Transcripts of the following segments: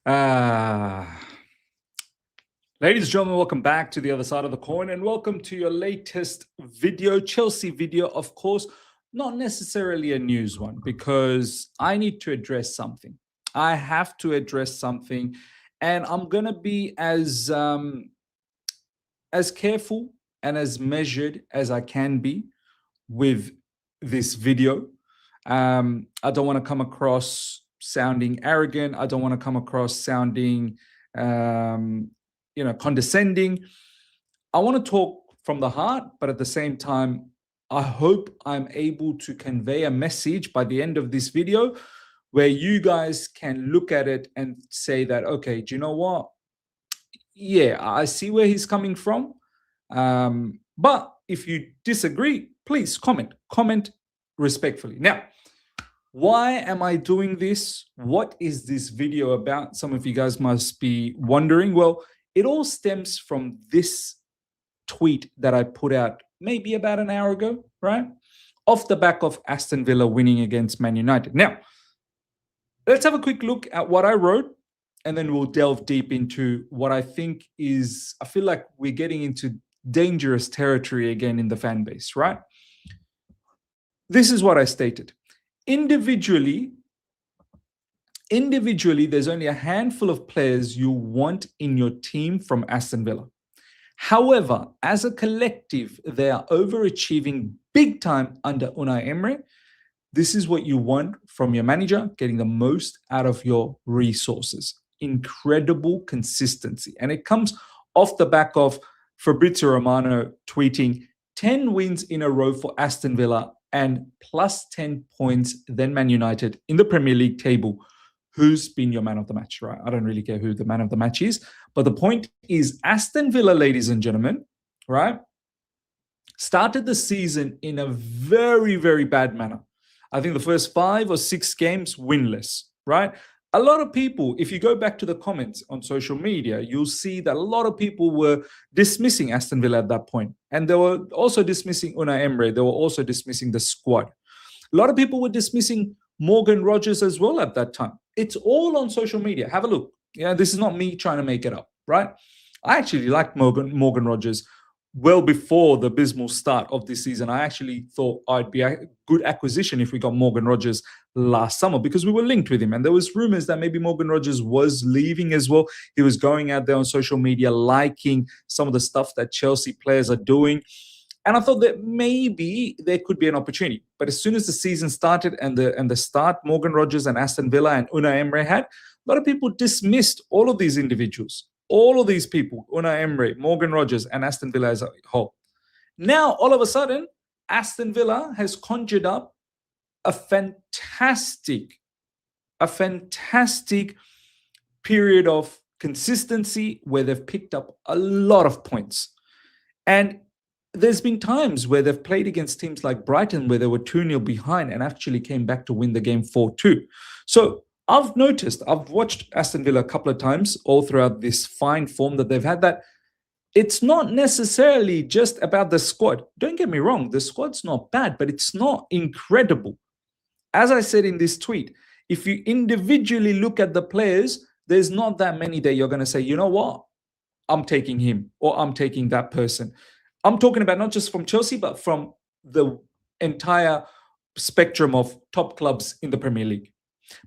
Ah, ladies and gentlemen, welcome back to the other side of the coin and welcome to your latest video, Chelsea video, of course, not necessarily a news one because I need to address something. I have to address something and I'm going to be as careful and as measured as I can be with this video. I don't want to come across sounding arrogant. I don't want to come across sounding, condescending. I want to talk from the heart, but at the same time, I hope I'm able to convey a message by the end of this video where you guys can look at it and say that, okay, do you know what? Yeah, I see where he's coming from. But if you disagree, please comment respectfully. Now, why am I doing this? What is this video about? Some of you guys must be wondering. Well, it all stems from this tweet that I put out maybe about an hour ago, right? Off the back of Aston Villa winning against Man United. Now, let's have a quick look at what I wrote and then we'll delve deep into what I think is, I feel like we're getting into dangerous territory again in the fan base, right? This is what I stated. Individually, there's only a handful of players you want in your team from Aston Villa. However, as a collective, they are overachieving big time under Unai Emery. This is what you want from your manager, getting the most out of your resources. Incredible consistency. And it comes off the back of Fabrizio Romano tweeting 10 wins in a row for Aston Villa and plus 10 points than Man United in the Premier League table. Who's been your man of the match, right? I don't really care who the man of the match is. But the point is Aston Villa, ladies and gentlemen, right, started the season in a very, very bad manner. I think the first 5 or 6 games winless, right? A lot of people, if you go back to the comments on social media, you'll see that a lot of people were dismissing Aston Villa at that point. And they were also dismissing Unai Emery. They were also dismissing the squad. A lot of people were dismissing Morgan Rogers as well at that time. It's all on social media. Have a look. Yeah, this is not me trying to make it up, right? I actually liked Morgan Rogers well before the abysmal start of this season. I actually thought I'd be a good acquisition if we got Morgan Rogers last summer because we were linked with him. And there was rumors that maybe Morgan Rogers was leaving as well. He was going out there on social media liking some of the stuff that Chelsea players are doing. And I thought that maybe there could be an opportunity. But as soon as the season started and the start Morgan Rogers and Aston Villa and Unai Emery had, a lot of people dismissed all of these individuals. All of these people, Unai Emery, Morgan Rogers, and Aston Villa as a whole. Now, all of a sudden, Aston Villa has conjured up a fantastic period of consistency where they've picked up a lot of points. And there's been times where they've played against teams like Brighton where they were 2-0 behind and actually came back to win the game 4-2. So I've watched Aston Villa a couple of times all throughout this fine form that they've had, that it's not necessarily just about the squad. Don't get me wrong, the squad's not bad, but it's not incredible. As I said in this tweet, if you individually look at the players, there's not that many that you're going to say, you know what, I'm taking him or I'm taking that person. I'm talking about not just from Chelsea, but from the entire spectrum of top clubs in the Premier League.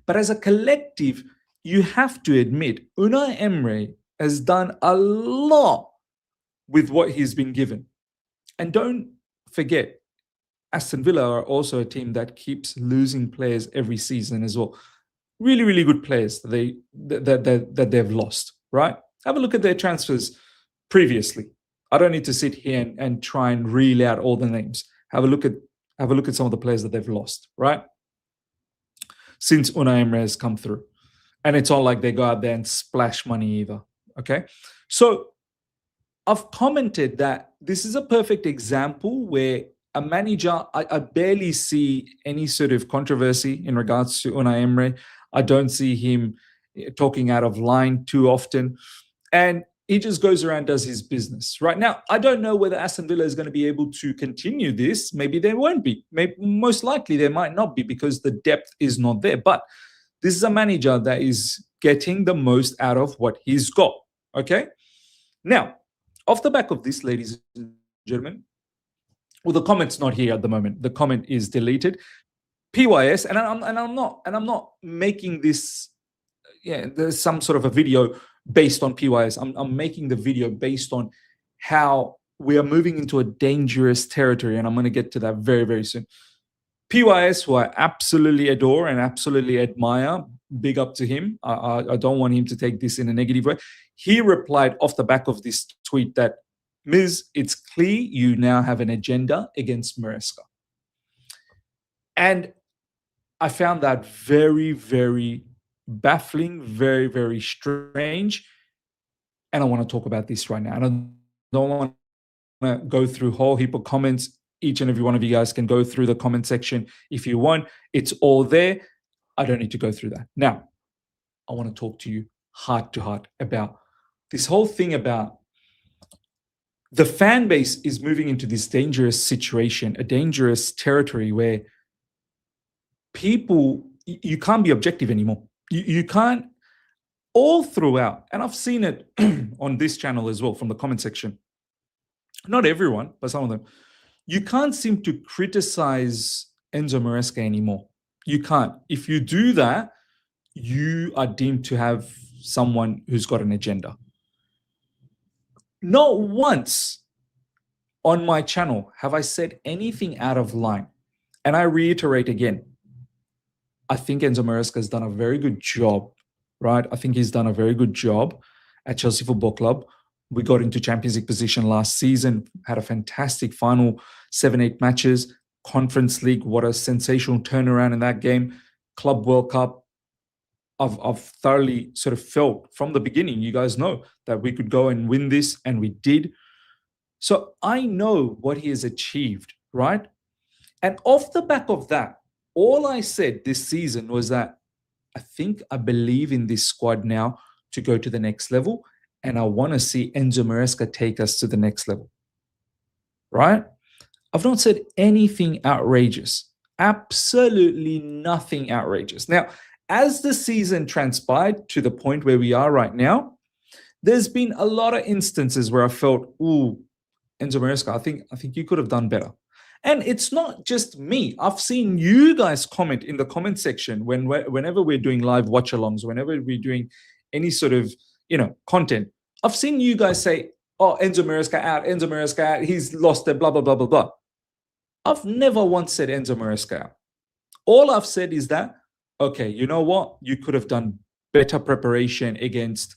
But as a collective, you have to admit, Unai Emery has done a lot with what he's been given. And don't forget, Aston Villa are also a team that keeps losing players every season as well. Really, really good players that they've lost, right? Have a look at their transfers previously. I don't need to sit here and try and reel out all the names. Have a look at some of the players that they've lost, right? Since Unai Emery has come through. And it's all like they go out there and splash money either, okay? So I've commented that this is a perfect example where a manager, I barely see any sort of controversy in regards to Unai Emery. I don't see him talking out of line too often. And he just goes around, does his business. Right now, I don't know whether Aston Villa is going to be able to continue this. Maybe they won't be. Most likely, they might not be because the depth is not there. But This is a manager that is getting the most out of what he's got. Okay. Now, off the back of this, ladies and gentlemen, well, the comment's not here at the moment. The comment is deleted. PYS, and I'm not making this. Yeah, there's some sort of a video based on PYS. I'm making the video based on how we are moving into a dangerous territory, and I'm going to get to that very, very soon. PYS, who I absolutely adore and absolutely admire, big up to him. I don't want him to take this in a negative way. He replied off the back of this tweet that, Ms., it's clear you now have an agenda against Maresca. And I found that very, very baffling, very, very strange. And I want to talk about this right now. And I don't want to go through a whole heap of comments. Each and every one of you guys can go through the comment section if you want. It's all there. I don't need to go through that. Now, I want to talk to you heart to heart about this whole thing about the fan base is moving into this dangerous situation, a dangerous territory where people, you can't be objective anymore. You can't, all throughout, and I've seen it on this channel as well from the comment section. Not everyone, but some of them. You can't seem to criticize Enzo Maresca anymore. You can't. If you do that, you are deemed to have someone who's got an agenda. Not once on my channel have I said anything out of line. And I reiterate again, I think Enzo Maresca has done a very good job, right? I think he's done a very good job at Chelsea Football Club. We got into Champions League position last season, had a fantastic final 7-8 matches. Conference League, what a sensational turnaround in that game. Club World Cup, I've thoroughly sort of felt from the beginning, you guys know, that we could go and win this, and we did. So I know what he has achieved, right? And off the back of that, all I said this season was that I believe in this squad now to go to the next level, and I want to see Enzo Maresca take us to the next level, right? I've not said anything outrageous, absolutely nothing outrageous. Now, as the season transpired to the point where we are right now, there's been a lot of instances where I felt, ooh, Enzo Maresca, I think you could have done better. And it's not just me. I've seen you guys comment in the comment section whenever we're doing live watch-alongs, whenever we're doing any sort of, content. I've seen you guys say, oh, Enzo Maresca out, he's lost it, blah, blah, blah, blah, blah. I've never once said Enzo Maresca out. All I've said is that, okay, you know what? You could have done better preparation against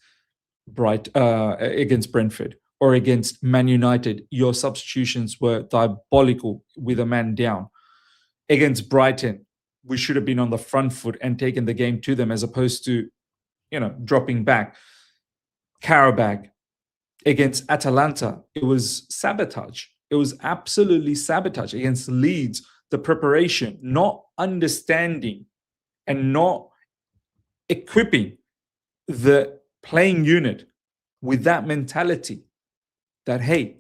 Brentford or against Man United. Your substitutions were diabolical with a man down. Against Brighton, we should have been on the front foot and taken the game to them as opposed to, dropping back. Karabag. Against Atalanta, it was sabotage. It was absolutely sabotage. Against Leeds, the preparation, not understanding and not equipping the playing unit with that mentality that, hey,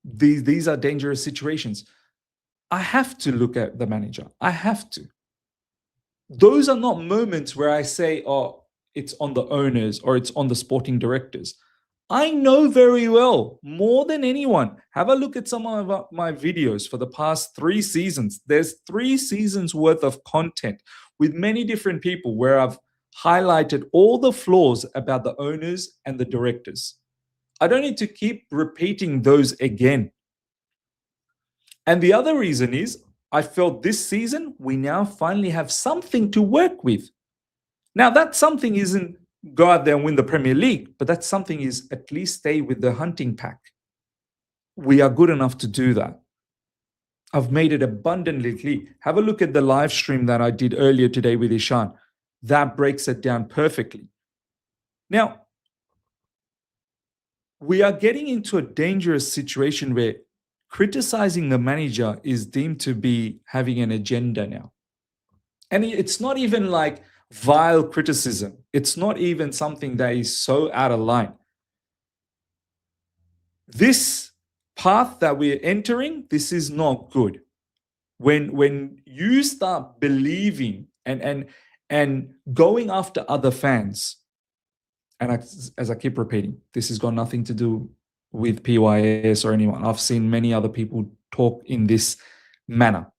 these are dangerous situations. I have to look at the manager. I have to. Those are not moments where I say, oh, it's on the owners or it's on the sporting directors. I know very well, more than anyone. Have a look at some of my videos for the past 3 seasons. There's 3 seasons worth of content with many different people where I've highlighted all the flaws about the owners and the directors. I don't need to keep repeating those again. And the other reason is I felt this season we now finally have something to work with. Now, that something isn't go out there and win the Premier League, but that something is at least stay with the hunting pack. We are good enough to do that. I've made it abundantly clear. Have a look at the live stream that I did earlier today with Ishan. That breaks it down perfectly. Now, we are getting into a dangerous situation where criticizing the manager is deemed to be having an agenda now. And it's not even like vile criticism. It's not even something that is so out of line. This path that we're entering, this is not good. When you start believing and and going after other fans. And as I keep repeating, this has got nothing to do with PYS or anyone. I've seen many other people talk in this manner.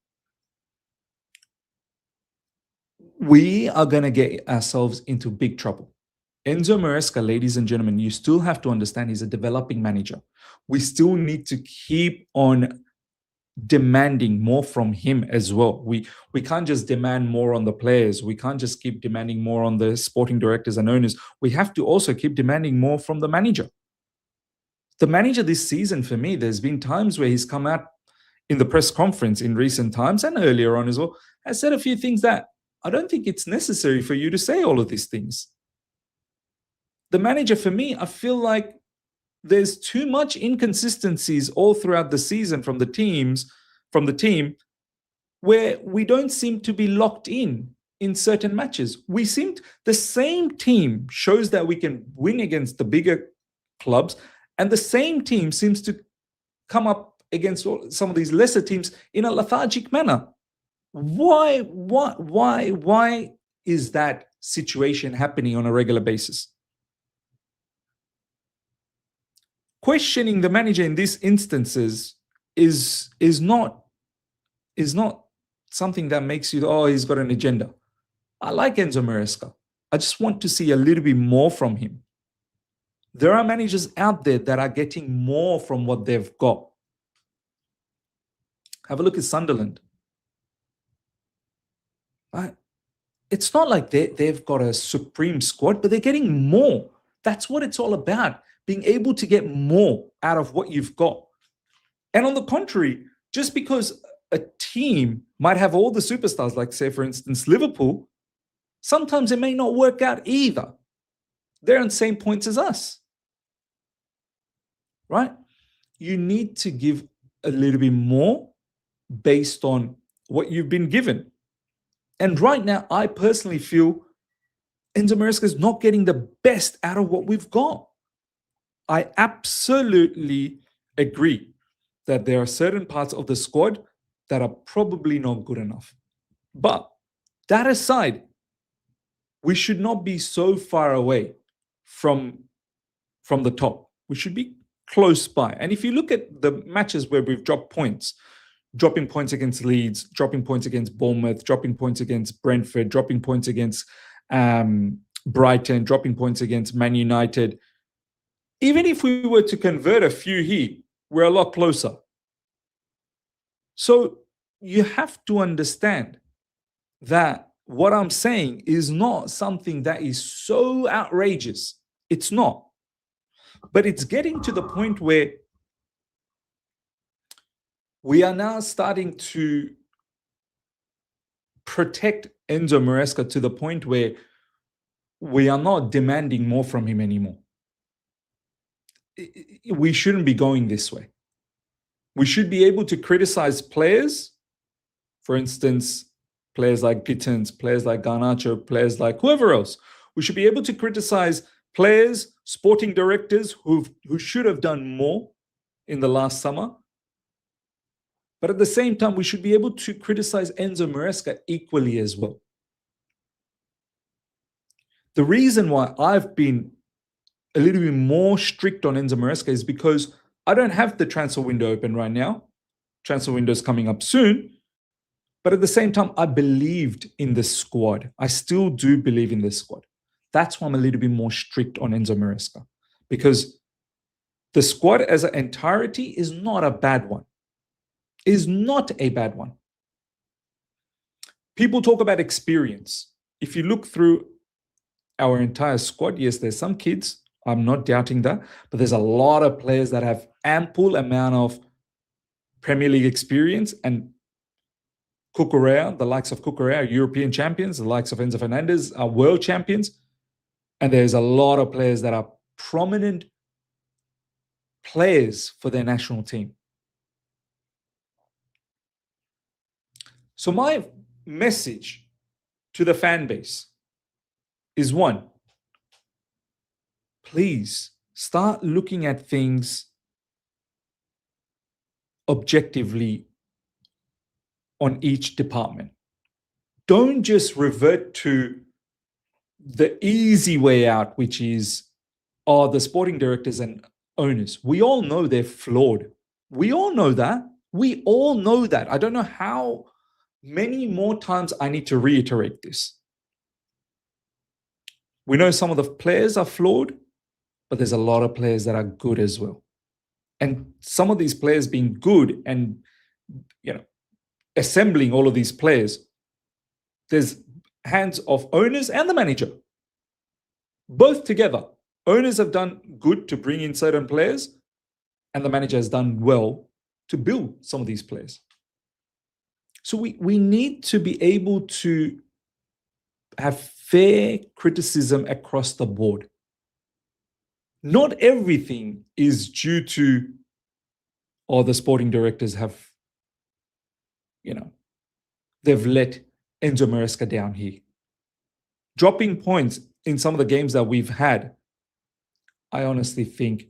We are going to get ourselves into big trouble. Enzo Maresca, ladies and gentlemen, you still have to understand he's a developing manager. We still need to keep on demanding more from him as well. We can't just demand more on the players. We can't just keep demanding more on the sporting directors and owners. We have to also keep demanding more from the manager. The manager this season, for me, there's been times where he's come out in the press conference in recent times and earlier on as well, has said a few things that I don't think it's necessary for you to say all of these things. The manager, for me, I feel like there's too much inconsistencies all throughout the season from the team, where we don't seem to be locked in certain matches. The same team shows that we can win against the bigger clubs, and the same team seems to come up against some of these lesser teams in a lethargic manner. Why is that situation happening on a regular basis? Questioning the manager in these instances is not something that makes you, oh, he's got an agenda. I like Enzo Maresca. I just want to see a little bit more from him. There are managers out there that are getting more from what they've got. Have a look at Sunderland. It's not like they've got a supreme squad, but they're getting more. That's what it's all about, being able to get more out of what you've got. And on the contrary, just because a team might have all the superstars, like, say, for instance, Liverpool, sometimes it may not work out either. They're on the same points as us, right? You need to give a little bit more based on what you've been given. And right now, I personally feel Enzo Maresca is not getting the best out of what we've got. I absolutely agree that there are certain parts of the squad that are probably not good enough. But that aside, we should not be so far away from the top. We should be close by. And if you look at the matches where we've dropped points, dropping points against Leeds, dropping points against Bournemouth, dropping points against Brentford, dropping points against Brighton, dropping points against Man United. Even if we were to convert a few here, we're a lot closer. So you have to understand that what I'm saying is not something that is so outrageous. It's not. But it's getting to the point where we are now starting to protect Enzo Maresca to the point where we are not demanding more from him anymore. We shouldn't be going this way. We should be able to criticize players, for instance, players like Gittins, players like Garnacho, players like whoever else. We should be able to criticize players, sporting directors who should have done more in the last summer. But at the same time, we should be able to criticize Enzo Maresca equally as well. The reason why I've been a little bit more strict on Enzo Maresca is because I don't have the transfer window open right now. Transfer window is coming up soon. But at the same time, I believed in the squad. I still do believe in this squad. That's why I'm a little bit more strict on Enzo Maresca, because the squad as an entirety is not a bad one. Is not a bad one. People talk about experience. If you look through our entire squad, yes, there's some kids. I'm not doubting that. But there's a lot of players that have ample amount of Premier League experience, and Cucurella, the likes of Cucurella, are European champions. The likes of Enzo Fernandez are world champions. And there's a lot of players that are prominent players for their national team. So my message to the fan base is, one, please start looking at things objectively on each department. don't just revert to the easy way out, which is, the sporting directors and owners. We all know they're flawed. We all know that. We all know that. I don't know how many more times I need to reiterate this. We know some of the players are flawed, but there's a lot of players that are good as well. And some of these players being good and, assembling all of these players, there's hands of owners and the manager. Both together. Owners have done good to bring in certain players, and the manager has done well to build some of these players. So we need to be able to have fair criticism across the board. Not everything is due to, the sporting directors have, they've let Enzo Maresca down here. Dropping points in some of the games that we've had, I honestly think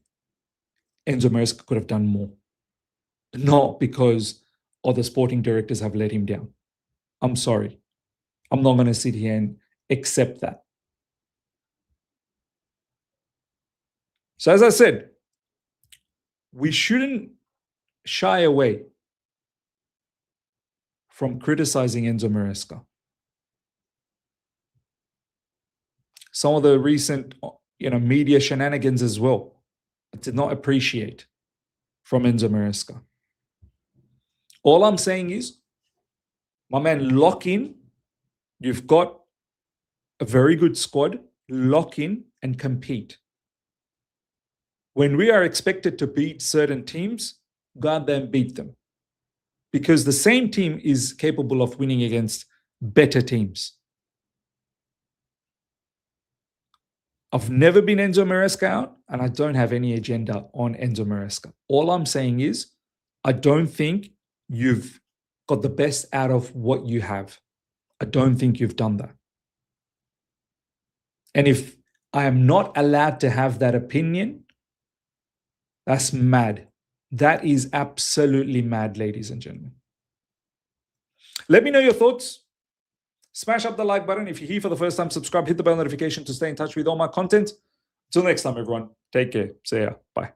Enzo Maresca could have done more. Not because the sporting directors have let him down. I'm sorry. I'm not going to sit here and accept that. So as I said, we shouldn't shy away from criticizing Enzo Maresca. Some of the recent, media shenanigans as well, I did not appreciate from Enzo Maresca. All I'm saying is, my man, lock in. You've got a very good squad. Lock in and compete. When we are expected to beat certain teams, go out there and beat them. Because the same team is capable of winning against better teams. I've never been Enzo Maresca out, and I don't have any agenda on Enzo Maresca. All I'm saying is, I don't think you've got the best out of what you have. I don't think you've done that. And if I am not allowed to have that opinion, that's mad. That is absolutely mad, ladies and gentlemen. Let me know your thoughts. Smash up the like button. If you're here for the first time, subscribe, hit the bell notification to stay in touch with all my content. Until next time, everyone. Take care. See ya. Bye.